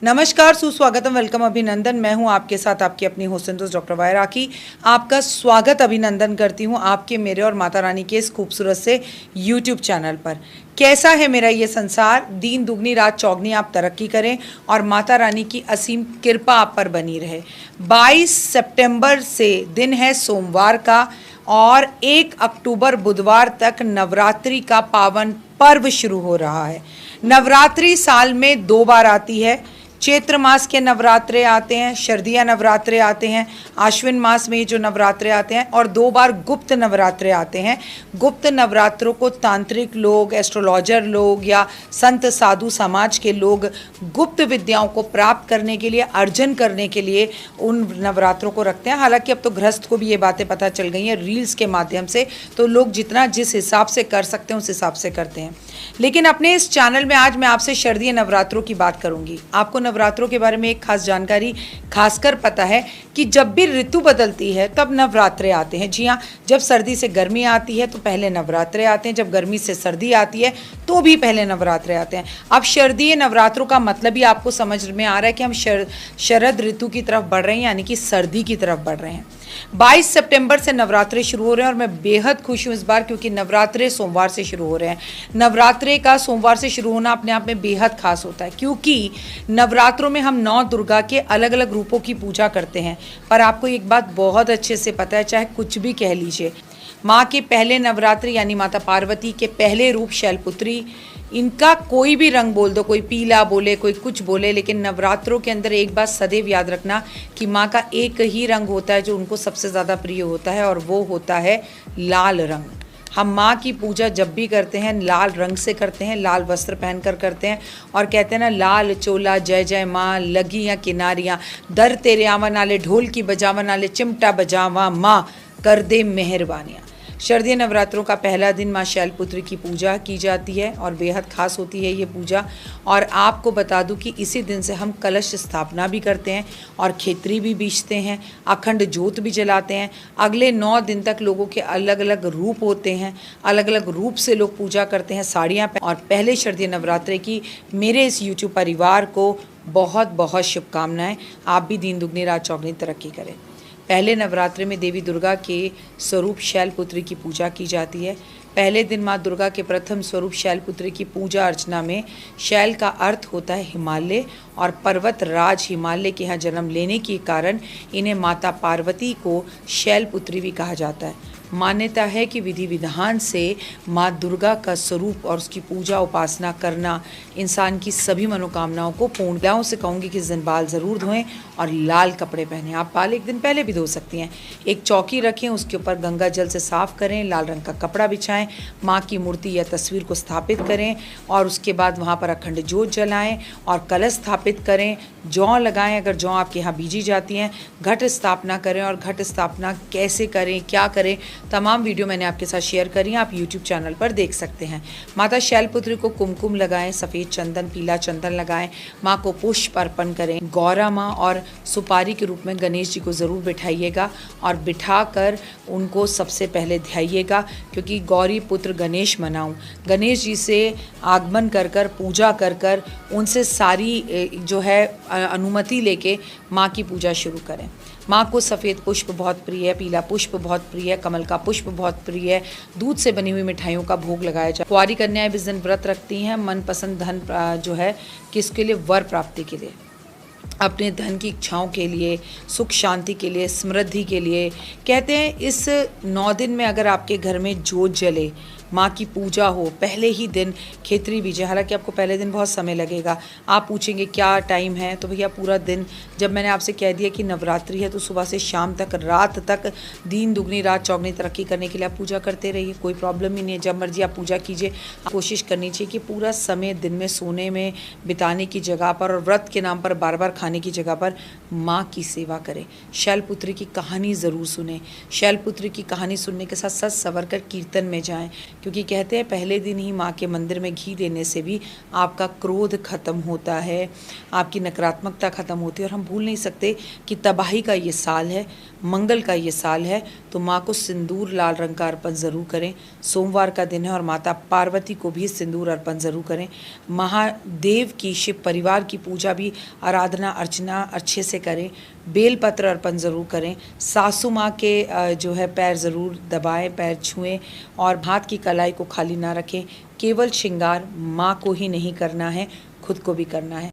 नमस्कार, सुस्वागतम, वेलकम, अभिनंदन। मैं हूं आपके साथ आपकी अपनी होस्ट दोस्त डॉक्टर वाय राखी। आपका स्वागत अभिनंदन करती हूं आपके, मेरे और माता रानी के इस खूबसूरत से यूट्यूब चैनल पर। कैसा है मेरा ये संसार? दिन दुगनी रात चौगनी आप तरक्की करें और माता रानी की असीम कृपा आप पर बनी रहे। 22 सितंबर से दिन है सोमवार का और 1 अक्टूबर बुधवार तक नवरात्रि का पावन पर्व शुरू हो रहा है। नवरात्रि साल में 2 बार आती है। चैत्र मास के नवरात्रे आते हैं, शरदिया नवरात्रे आते हैं, आश्विन मास में जो नवरात्रे आते हैं, और 2 बार गुप्त नवरात्रे आते हैं। गुप्त नवरात्रों को तांत्रिक लोग, एस्ट्रोलॉजर लोग या संत साधु समाज के लोग गुप्त विद्याओं को प्राप्त करने के लिए, अर्जन करने के लिए उन नवरात्रों को रखते हैं। हालांकि अब तो गृहस्थ को भी ये बातें पता चल गई हैं रील्स के माध्यम से, तो लोग जितना जिस हिसाब से कर सकते हैं उस हिसाब से करते हैं। लेकिन अपने इस चैनल में आज मैं आपसे शारदीय नवरात्रों की बात करूंगी। आपको नवरात्रों के बारे में एक खास जानकारी खासकर पता है कि जब भी ऋतु बदलती है तब नवरात्रे आते हैं। जी हाँ, जब सर्दी से गर्मी आती है तो पहले नवरात्रे आते हैं, जब गर्मी से सर्दी आती है तो भी पहले नवरात्रे आते हैं। अब शारदीय नवरात्रों का मतलब ही आपको समझ में आ रहा है कि हम शरद ऋतु की तरफ बढ़ रहे हैं, यानी कि सर्दी की तरफ बढ़ रहे हैं। 22 सितंबर से नवरात्रे शुरू हो रहे हैं और मैं बेहद खुश हूँ इस बार, क्योंकि नवरात्रे सोमवार से शुरू हो रहे हैं। नवरात्रे का सोमवार से शुरू होना अपने आप में बेहद खास होता है, क्योंकि नवरात्रों में हम 9 दुर्गा के अलग अलग रूपों की पूजा करते हैं। पर आपको एक बात बहुत अच्छे से पता है, चाहे कुछ भी कह लीजिए, माँ के पहले नवरात्रि यानी माता पार्वती के पहले रूप शैलपुत्री, इनका कोई भी रंग बोल दो, कोई पीला बोले, कोई कुछ बोले, लेकिन नवरात्रों के अंदर एक बात सदैव याद रखना कि माँ का एक ही रंग होता है जो उनको सबसे ज़्यादा प्रिय होता है, और वो होता है लाल रंग। हम माँ की पूजा जब भी करते हैं लाल रंग से करते हैं, लाल वस्त्र पहनकर करते हैं, और कहते हैं ना, लाल चोला जय जय माँ, लगी या किनारियाँ, दर तेरे आवा नाले, ढोल की बजावा नाले, चिमटा बजावा माँ, कर दे मेहरबानियाँ। शारदीय नवरात्रों का पहला दिन माँ शैलपुत्री की पूजा की जाती है और बेहद खास होती है ये पूजा। और आपको बता दूं कि इसी दिन से हम कलश स्थापना भी करते हैं और खेतरी भी बीजते हैं, अखंड ज्योत भी जलाते हैं। अगले 9 दिन तक लोगों के अलग अलग रूप होते हैं, अलग अलग रूप से लोग पूजा करते हैं, साड़ियाँ और पहले शारदीय नवरात्रे की मेरे इस यूट्यूब परिवार को बहुत बहुत शुभकामनाएँ। आप भी दिन दुगनी रात चौगनी तरक्की करें। पहले नवरात्रि में देवी दुर्गा के स्वरूप शैलपुत्री की पूजा की जाती है। पहले दिन माँ दुर्गा के प्रथम स्वरूप शैलपुत्री की पूजा अर्चना में शैल का अर्थ होता है हिमालय, और पर्वत राज हिमालय के यहाँ जन्म लेने के कारण इन्हें माता पार्वती को शैलपुत्री भी कहा जाता है। मान्यता है कि विधि विधान से माँ दुर्गा का स्वरूप और उसकी पूजा उपासना करना इंसान की सभी मनोकामनाओं को पूर्ण। महिलाओं से कहूँगी कि इस दिन बाल ज़रूर धोएं और लाल कपड़े पहनें। आप बाल एक दिन पहले भी धो सकती हैं। एक चौकी रखें, उसके ऊपर गंगा जल से साफ़ करें, लाल रंग का कपड़ा बिछाएं, माँ की मूर्ति या तस्वीर को स्थापित करें और उसके बाद वहाँ पर अखंड ज्योत जलाएँ और कलश स्थापित करें, जौ लगाएं अगर जौ आपके यहाँ बीजी जाती हैं, घट स्थापना करें। और घट स्थापना कैसे करें, क्या करें, तमाम वीडियो मैंने आपके साथ शेयर करी, आप यूट्यूब चैनल पर देख सकते हैं। माता शैलपुत्री को कुमकुम लगाएं, सफ़ेद चंदन, पीला चंदन लगाएं, माँ को पुष्प अर्पण करें। गौरा माँ और सुपारी के रूप में गणेश जी को ज़रूर बिठाइएगा और बिठाकर उनको सबसे पहले ध्याइएगा, क्योंकि गौरी पुत्र गणेश मनाऊं। गणेश जी से आगमन कर कर, पूजा कर कर, उनसे सारी जो है अनुमति लेके माँ की पूजा शुरू करें। माँ को सफ़ेद पुष्प बहुत प्रिय है, पीला पुष्प बहुत प्रिय है, कमल का पुष्प बहुत प्रिय है। दूध से बनी हुई मिठाइयों का भोग लगाया जाए। कुंवारी कन्याएं इस दिन व्रत रखती हैं मनपसंद धन जो है किसके लिए, वर प्राप्ति के लिए, अपने धन की इच्छाओं के लिए, सुख शांति के लिए, समृद्धि के लिए। कहते हैं इस 9 दिन में अगर आपके घर में ज्योत जले, माँ की पूजा हो, पहले ही दिन खेतरी बीजे। हालांकि आपको पहले दिन बहुत समय लगेगा। आप पूछेंगे क्या टाइम है, तो भैया पूरा दिन, जब मैंने आपसे कह दिया कि नवरात्रि है तो सुबह से शाम तक, रात तक, दिन दुगनी रात चौगनी तरक्की करने के लिए आप पूजा करते रहिए, कोई प्रॉब्लम ही नहीं है। जब मर्जी आप पूजा कीजिए। कोशिश करनी चाहिए कि पूरा समय दिन में सोने में बिताने की जगह पर और व्रत के नाम पर बार बार खाने की जगह पर माँ की सेवा करें। शैलपुत्री की कहानी ज़रूर सुने। शैलपुत्री की कहानी सुनने के साथ सच सवर कर कीर्तन में जाएं। क्योंकि कहते हैं पहले दिन ही माँ के मंदिर में घी देने से भी आपका क्रोध खत्म होता है, आपकी नकारात्मकता खत्म होती है। और हम भूल नहीं सकते कि तबाही का ये साल है, मंगल का ये साल है, तो माँ को सिंदूर लाल रंग का अर्पण ज़रूर करें। सोमवार का दिन है और माता पार्वती को भी सिंदूर अर्पण ज़रूर करें। महादेव की, शिव परिवार की पूजा भी, आराधना अर्चना अच्छे से करें। बेलपत्र अर्पण ज़रूर करें। सासू माँ के जो है पैर ज़रूर दबाएं, पैर छुएं और हाथ की कलाई को खाली ना रखें। केवल श्रृंगार माँ को ही नहीं करना है, खुद को भी करना है।